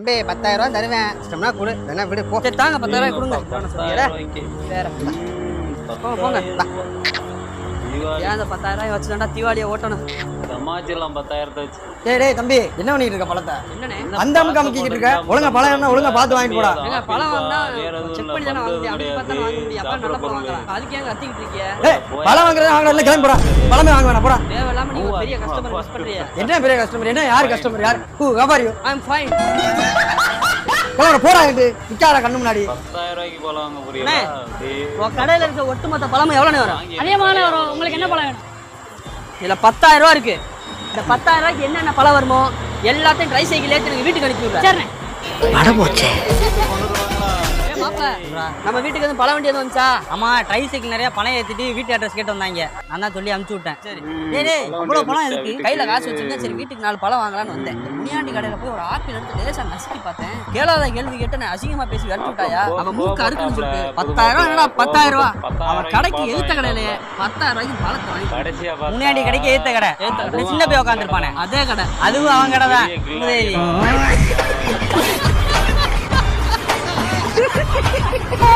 தம்பி 10,000 ரூபா தருவேன். இஷ்டம்னா கொடு, இல்லைன்னா விடு போ. சரி தாங்க 10,000 கொடுங்க. போங்க. ஏன் அந்த 10,000 வச்சுதான்டா தீபாவளியை ஓட்டணும். சமாளிச்சிடலாம் 10,000 வச்சு. டேய் தம்பி என்ன பண்ணிட்டு இருக்க பழத்தை? என்னண்ணே அந்த அமுக்கு அமுக்கிட்டு இருக்க? ஒழுங்கா பழம் என்ன ஒழுங்கா பார்த்து வாங்கிட்டு போடா. ஏங்க பழம் வாங்கினா செக் பண்ணி தானே வாங்க முடியும். அப்படி பார்த்தா வாங்க முடியும். அப்ப நல்ல பழம் வாங்கலாம். அதுக்கு ஏங்க கத்திக்கிட்டு இருக்கீங்க? ஏய் பழம் வாங்குறத வாங்கல கிளம்பி போடா. பழமே வாங்க வேணாம் போடா. தேவையில்லாம நீங்க பெரிய கஸ்டமர் மிஸ் பண்றீங்க. என்ன பெரிய கஸ்டமர்? என்ன யார் கஸ்டமர்? யார்? how are you? I am fine. போடா இது நிக்காத கண்ணு முன்னாடி. 10,000 ரூபாய்க்கு பழம் வாங்க புரியல. உங்க கடையில இருக்க ஒட்டுமொத்த பழமும் எவ்வளவு வரும்? அதிகமான வரும். உங்களுக்கு என்ன பழம் வேணும்? இதுல 10,000 ரூபா இருக்கு. இந்த 10,000 ரூபாய்க்கு என்னென்ன பழம் வருமோ எல்லாத்தையும் ட்ரை சைக்கிள் ஏற்றி எனக்கு வீட்டுக்கு அனுப்பி விடுறேன். சரிண்ணே. அட போச்சே. நம்ம வீட்டுக்கு எதுவும் பழம் வண்டி எதுவும் வந்துச்சா? ஆமா ட்ரை சைக்கிள் நிறைய பணம் ஏத்திட்டு வீட்டு அட்ரஸ் கேட்டு வந்தாங்க. நான் தான் சொல்லி அனுப்பிச்சு விட்டேன். சரி டேய் இவ்வளவு பணம் எதுக்கு? கையில காசு வச்சிருந்தேன். சரி வீட்டுக்கு 4 பழம் வாங்கலாம்னு வந்தேன். இந்த முனியாண்டி கடையில போய் ஒரு ஆப்பிள் எடுத்து லேசா நசுக்கி பார்த்தேன். கேளாத கேள்வி கேட்டு நான் அசிங்கமா பேசி விரட்டி விட்டாயா? அவன் மூக்கு அறுக்குன்னு சொல்லிட்டு 10,000 என்னடா 10,000 ரூபா? அவன் கடைக்கு எதிர்த்த கடையிலேயே 10,000 ரூபாய்க்கு பழத்தை வாங்கி கடைசியா முன்னாடி கடைக்கு ஏத்த கடை சின்ன போய் உட்காந்துருப்பானே அதே கடை. அதுவும் அவன் கடை தான். பார்த்தா